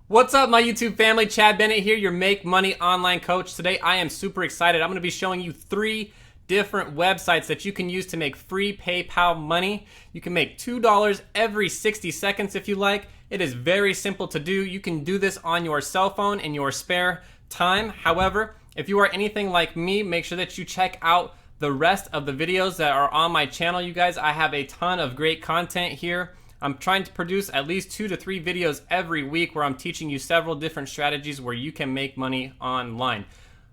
What's up, my YouTube family? Chad Bennett here, your Make Money Online coach. Today, I am super excited. I'm going to be showing you 3 different websites that you can use to make free PayPal money. You can make $2 every 60 seconds if you like. It is very simple to do. You can do this on your cell phone in your spare time. However, if you are anything like me, make sure that you check out the rest of the videos that are on my channel, you guys. I have a ton of great content here. I'm trying to produce at least 2 to 3 videos every week where I'm teaching you several different strategies where you can make money online.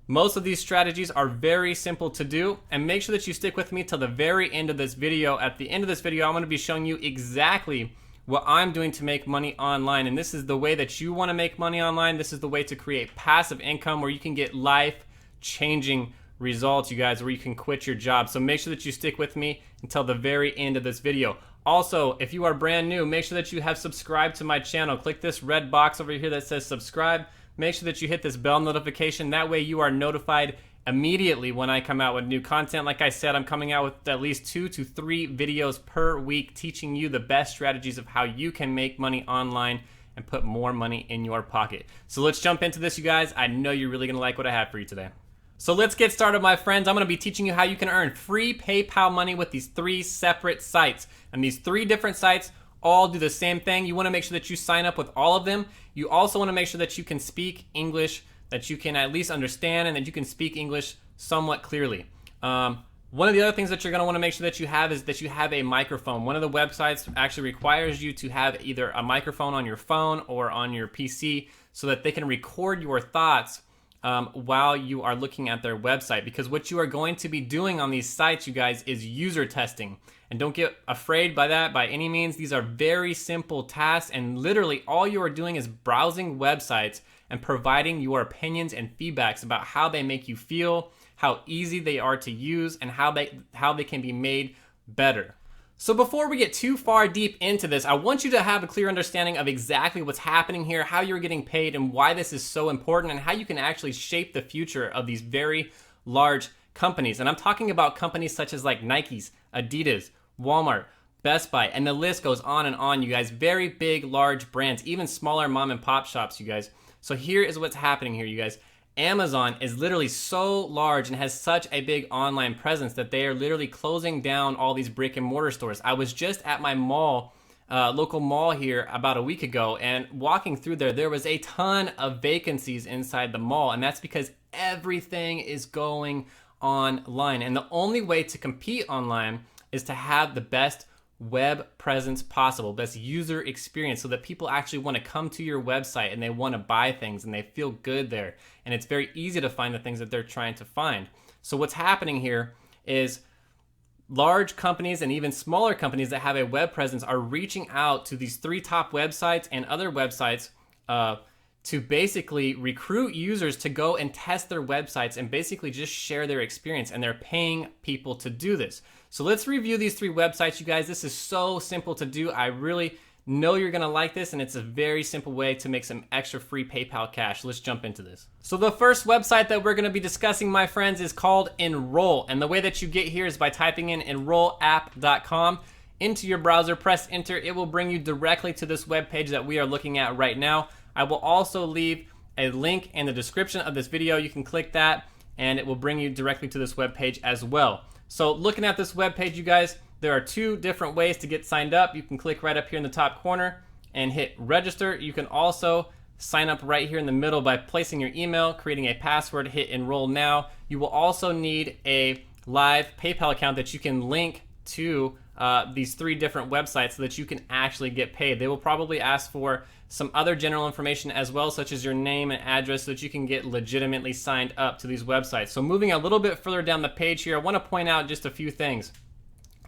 Most of these strategies are very simple to do, and make sure that you stick with me till the very end of this video. At the end of this video, I'm going to be showing you exactly what I'm doing to make money online, and this is the way that you want to make money online. This is the way to create passive income where you can get life-changing results, you guys, where you can quit your job. So make sure that you stick with me until the very end of this video. Also, if you are brand new, make sure that you have subscribed to my channel. Click this red box over here that says subscribe. Make sure that you hit this bell notification. That way you are notified immediately when I come out with new content. Like I said, I'm coming out with at least 2 to 3 videos per week teaching you the best strategies of how you can make money online and put more money in your pocket. So let's jump into this, you guys. I know you're really gonna like what I have for you today. So let's get started, my friends. I'm going to be teaching you how you can earn free PayPal money with these 3 separate sites. And these 3 different sites all do the same thing. You want to make sure that you sign up with all of them. You also want to make sure that you can speak English, that you can at least understand, and that you can speak English somewhat clearly. One of the other things that you're going to want to make sure that you have is that you have a microphone. One of the websites actually requires you to have either a microphone on your phone or on your PC so that they can record your thoughts while you are looking at their website, because what you are going to be doing on these sites, you guys, is user testing. And don't get afraid by that by any means. These are very simple tasks, and literally all you are doing is browsing websites and providing your opinions and feedbacks about how they make you feel, how easy they are to use, and how they can be made better. So before we get too far deep into this, I want you to have a clear understanding of exactly what's happening here, how you're getting paid, and why this is so important, and how you can actually shape the future of these very large companies. And I'm talking about companies such as like Nike's, Adidas, Walmart, Best Buy, and the list goes on and on, you guys. Very big, large brands, even smaller mom and pop shops, you guys. So here is what's happening here, you guys. Amazon is literally so large and has such a big online presence that they are literally closing down all these brick and mortar stores. I was just at my mall, local mall here about a week ago, and walking through there was a ton of vacancies inside the mall, and that's because everything is going online. And the only way to compete online is to have the best web presence possible, best user experience, so that people actually want to come to your website and they want to buy things and they feel good there. And it's very easy to find the things that they're trying to find. So what's happening here is large companies and even smaller companies that have a web presence are reaching out to these 3 top websites and other websites to basically recruit users to go and test their websites and basically just share their experience, and they're paying people to do this. So let's review these 3 websites, you guys. This is so simple to do. I really know you're gonna like this, and it's a very simple way to make some extra free PayPal cash. Let's jump into this. So the first website that we're gonna be discussing, my friends, is called Enroll. And the way that you get here is by typing in enrollapp.com into your browser, press enter. It will bring you directly to this web page that we are looking at right now. I will also leave a link in the description of this video. You can click that and it will bring you directly to this web page as well. So looking at this web page, you guys, there are 2 different ways to get signed up. You can click right up here in the top corner and hit register. You can also sign up right here in the middle by placing your email, creating a password, hit enroll now. You will also need a live PayPal account that you can link to these 3 different websites so that you can actually get paid. They will probably ask for some other general information as well, such as your name and address, so that you can get legitimately signed up to these websites. So moving a little bit further down the page here, I want to point out just a few things.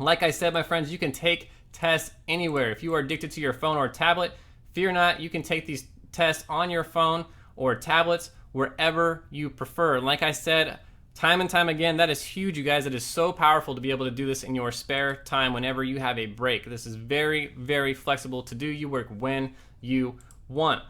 Like I said, my friends, you can take tests anywhere. If you are addicted to your phone or tablet, fear not, you can take these tests on your phone or tablets wherever you prefer. Like I said, time and time again, that is huge, you guys. It is so powerful to be able to do this in your spare time whenever you have a break. This is very, very flexible to do. You work when you want.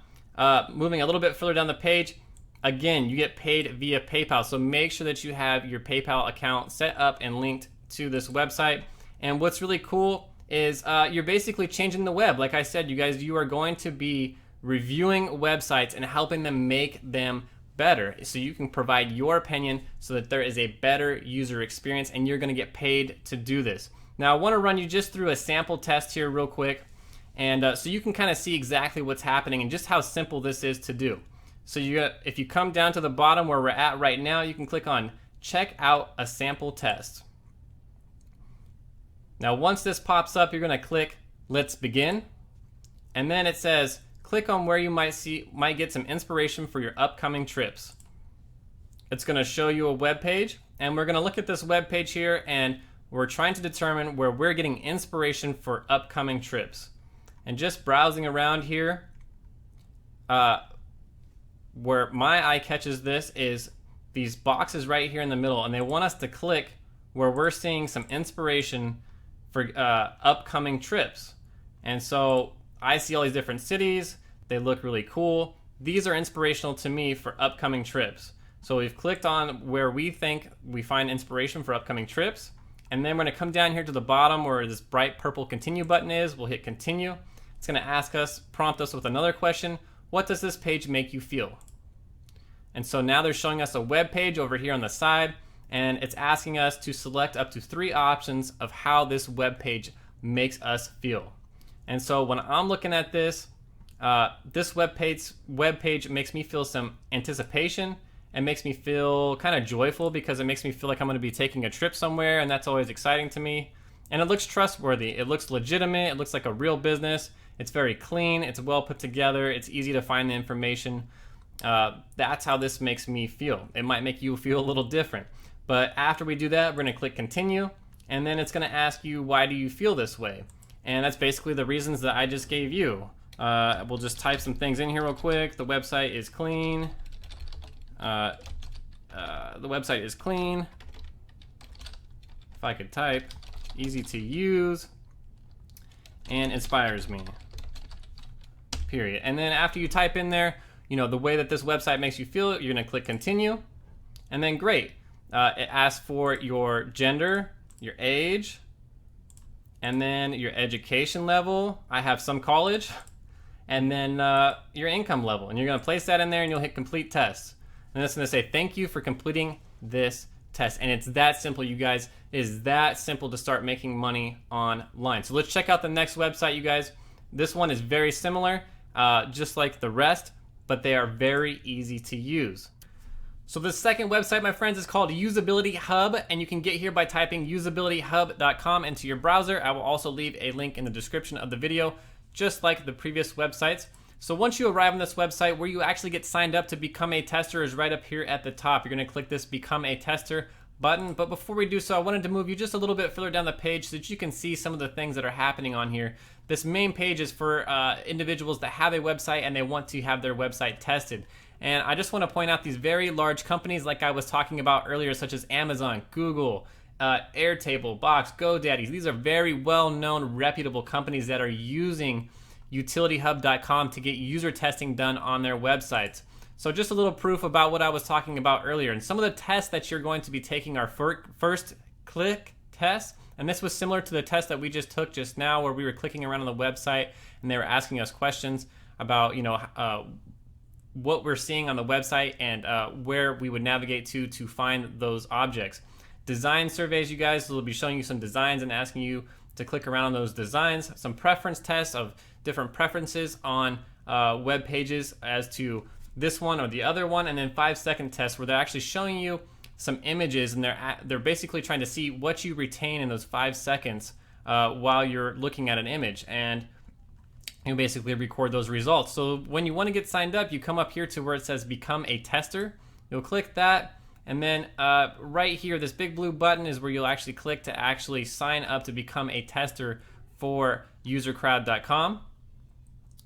Moving a little bit further down the page, again, you get paid via PayPal. So make sure that you have your PayPal account set up and linked to this website. And what's really cool is you're basically changing the web. Like I said, you guys, you are going to be reviewing websites and helping them make them better, so you can provide your opinion so that there is a better user experience, and you're going to get paid to do this. Now I want to run you just through a sample test here real quick, and so you can kind of see exactly what's happening and just how simple this is to do. So if you come down to the bottom where we're at right now, you can click on check out a sample test. Now once this pops up, you're going to click let's begin, and then it says click on where you might get some inspiration for your upcoming trips. It's going to show you a web page, and we're going to look at this web page here, and we're trying to determine where we're getting inspiration for upcoming trips. And just browsing around here, where my eye catches this is these boxes right here in the middle, and they want us to click where we're seeing some inspiration for upcoming trips. And so I see all these different cities. They look really cool. These are inspirational to me for upcoming trips. So we've clicked on where we think we find inspiration for upcoming trips. And then we're going to come down here to the bottom where this bright purple continue button is. We'll hit continue. It's going to prompt us with another question. What does this page make you feel? And so now they're showing us a web page over here on the side, and it's asking us to select up to 3 options of how this web page makes us feel. And so when I'm looking at this, this web page makes me feel some anticipation and makes me feel kind of joyful, because it makes me feel like I'm going to be taking a trip somewhere, and that's always exciting to me. And it looks trustworthy. It looks legitimate. It looks like a real business. It's very clean. It's well put together. It's easy to find the information. That's how this makes me feel. It might make you feel a little different. But after we do that, we're going to click continue, and then it's going to ask you, why do you feel this way? And that's basically the reasons that I just gave you. We'll just type some things in here real quick. The website is clean. The website is clean. If I could type, easy to use, and inspires me. Period. And then after you type in there, the way that this website makes you feel, you're going to click continue, and then great. It asks for your gender, your age, and then your education level. I have some college, and then your income level, and you're going to place that in there, and you'll hit complete test. And it's going to say thank you for completing this test. And it's that simple, you guys. It is that simple to start making money online. So let's check out the next website, you guys. This one is very similar, just like the rest, but they are very easy to use. So the second website, my friends, is called Usability Hub, and you can get here by typing usabilityhub.com into your browser. I will also leave a link in the description of the video, just like the previous websites. So once you arrive on this website, where you actually get signed up to become a tester is right up here at the top. You're going to click this Become a Tester button. But before we do so, I wanted to move you just a little bit further down the page so that you can see some of the things that are happening on here. This main page is for individuals that have a website and they want to have their website tested. And I just want to point out these very large companies like I was talking about earlier, such as Amazon, Google, Airtable, Box, GoDaddy. These are very well-known, reputable companies that are using UtilityHub.com to get user testing done on their websites. So just a little proof about what I was talking about earlier. And some of the tests that you're going to be taking are first click tests. And this was similar to the test that we just took just now, where we were clicking around on the website and they were asking us questions about, what we're seeing on the website and where we would navigate to find those objects. Design surveys, you guys, will be showing you some designs and asking you to click around on those designs. Some preference tests of different preferences on web pages as to this one or the other one, and then 5-second tests where they're actually showing you some images, and they're basically trying to see what you retain in those 5 seconds while you're looking at an image, and you basically record those results. So when you want to get signed up, you come up here to where it says Become a Tester. You'll click that, and then right here, this big blue button is where you'll actually click to actually sign up to become a tester for usercrowd.com.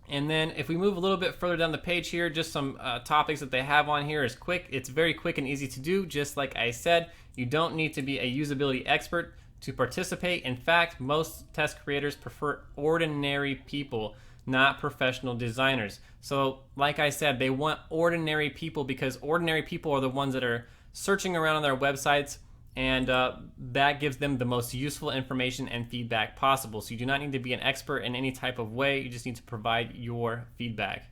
And then if we move a little bit further down the page here, just some topics that they have on here is quick. It's very quick and easy to do. Just like I said, you don't need to be a usability expert to participate. In fact, most test creators prefer ordinary people, not professional designers. So like I said, they want ordinary people because ordinary people are the ones that are searching around on their websites, and that gives them the most useful information and feedback possible. So you do not need to be an expert in any type of way. You just need to provide your feedback.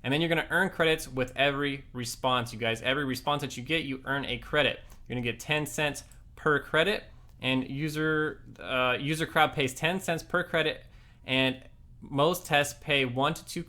And then you're going to earn credits with every response, you guys. Every response that you get, you earn a credit. You're going to get 10 cents per credit, and user crowd pays 10 cents per credit, and most tests pay 1 to 2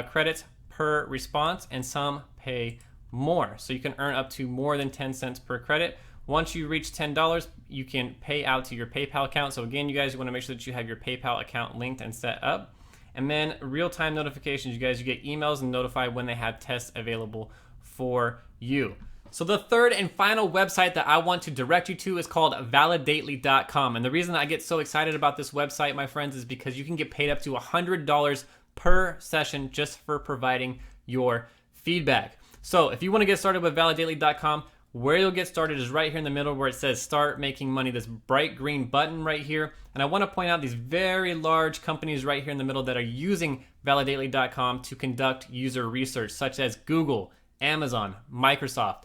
credits per response, and some pay more. So you can earn up to more than 10 cents per credit. Once you reach $10, you can pay out to your PayPal account. So again, you guys, you want to make sure that you have your PayPal account linked and set up. And then real-time notifications, you guys, you get emails and notified when they have tests available for you. So the third and final website that I want to direct you to is called Validately.com. And the reason I get so excited about this website, my friends, is because you can get paid up to $100 per session just for providing your feedback. So if you want to get started with Validately.com, where you'll get started is right here in the middle where it says Start Making Money, this bright green button right here. And I want to point out these very large companies right here in the middle that are using Validately.com to conduct user research, such as Google, Amazon, Microsoft,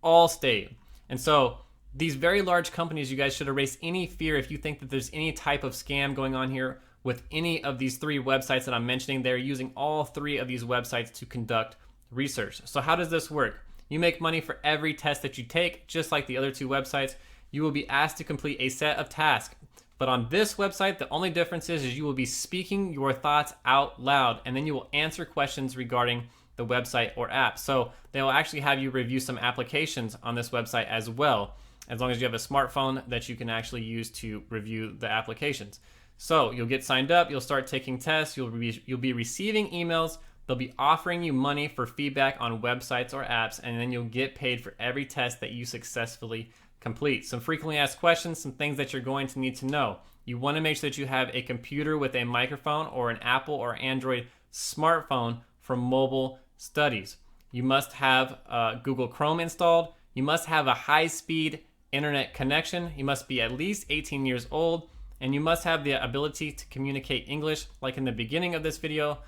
Allstate. And so these very large companies, you guys should erase any fear if you think that there's any type of scam going on here with any of these 3 websites that I'm mentioning. They're using all 3 of these websites to conduct research. So how does this work? You make money for every test that you take, just like the other 2 websites. You will be asked to complete a set of tasks. But on this website, the only difference is you will be speaking your thoughts out loud, and then you will answer questions regarding the website or app. So they will actually have you review some applications on this website as well, as long as you have a smartphone that you can actually use to review the applications. So you'll get signed up, you'll start taking tests, you'll be receiving emails. They'll be offering you money for feedback on websites or apps, and then you'll get paid for every test that you successfully complete. Some frequently asked questions, some things that you're going to need to know. You want to make sure that you have a computer with a microphone or an Apple or Android smartphone for mobile studies. You must have Google Chrome installed. You must have a high-speed internet connection. You must be at least 18 years old, and you must have the ability to communicate English. Like in the beginning of this video,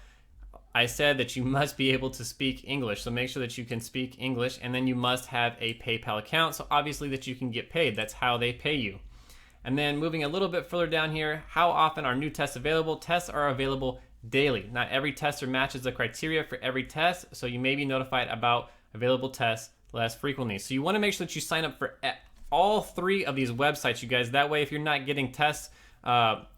I said that you must be able to speak English, so make sure that you can speak English, and then you must have a PayPal account, so obviously that you can get paid. That's how they pay you. And then moving a little bit further down here, how often are new tests available? Tests are available daily. Not every tester matches the criteria for every test, so you may be notified about available tests less frequently. So you want to make sure that you sign up for all 3 of these websites, you guys. That way, if you're not getting tests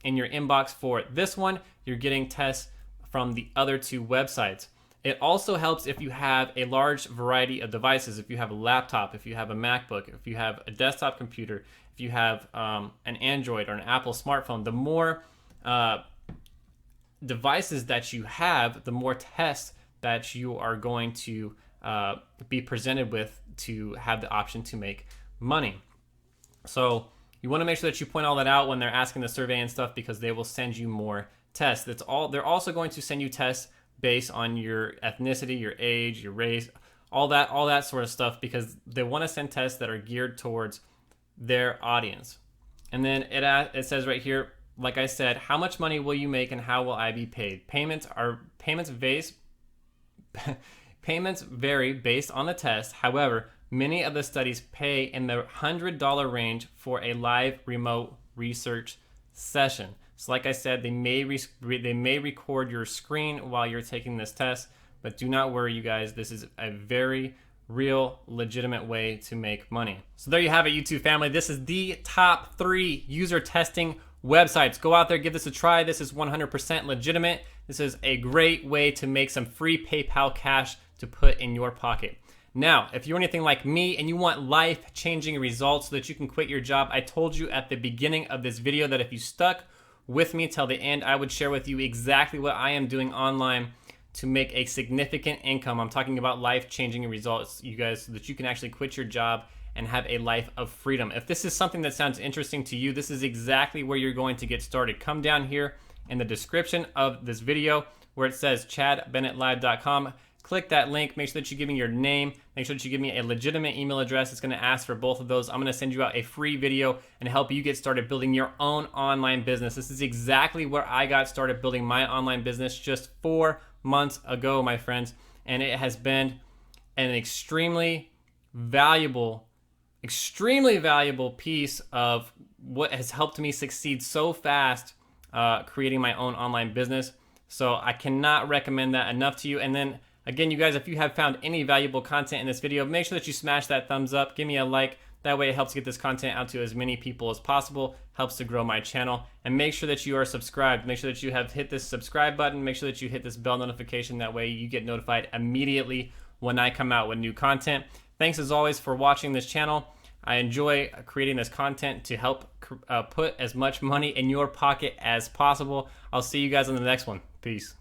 in your inbox for this one, you're getting tests from the other 2 websites. It also helps if you have a large variety of devices. If you have a laptop, if you have a MacBook, if you have a desktop computer, if you have an Android or an Apple smartphone, the more devices that you have, the more tests that you are going to be presented with to have the option to make money. So you want to make sure that you point all that out when they're asking the survey and stuff, because they will send you more tests. They're also going to send you tests based on your ethnicity, your age, your race, all that sort of stuff, because they want to send tests that are geared towards their audience. And then it says right here, like I said, how much money will you make and how will I be paid? Payments vary based on the test. However, many of the studies pay in the $100 range for a live remote research session. So like I said, they may record your screen while you're taking this test, but do not worry, you guys. This is a very real, legitimate way to make money. So there you have it, YouTube family. This is the top 3 user testing websites. Go out there, give this a try. This is 100% legitimate. This is a great way to make some free PayPal cash to put in your pocket. Now, if you're anything like me and you want life-changing results so that you can quit your job, I told you at the beginning of this video that if you stuck with me till the end, I would share with you exactly what I am doing online to make a significant income. I'm talking about life-changing results, you guys, so that you can actually quit your job and have a life of freedom. If this is something that sounds interesting to you, this is exactly where you're going to get started. Come down here in the description of this video where it says chadbennettlive.com. Click that link. Make sure that you give me your name. Make sure that you give me a legitimate email address. It's going to ask for both of those. I'm going to send you out a free video and help you get started building your own online business. This is exactly where I got started building my online business just 4 months ago, my friends. And it has been an extremely valuable piece of what has helped me succeed so fast creating my own online business. So I cannot recommend that enough to you. And then Again, you guys, if you have found any valuable content in this video, make sure that you smash that thumbs up, give me a like. That way it helps get this content out to as many people as possible, helps to grow my channel. And make sure that you are subscribed. Make sure that you have hit this subscribe button. Make sure that you hit this bell notification. That way you get notified immediately when I come out with new content. Thanks as always for watching this channel. I enjoy creating this content to help put as much money in your pocket as possible. I'll see you guys on the next one. Peace.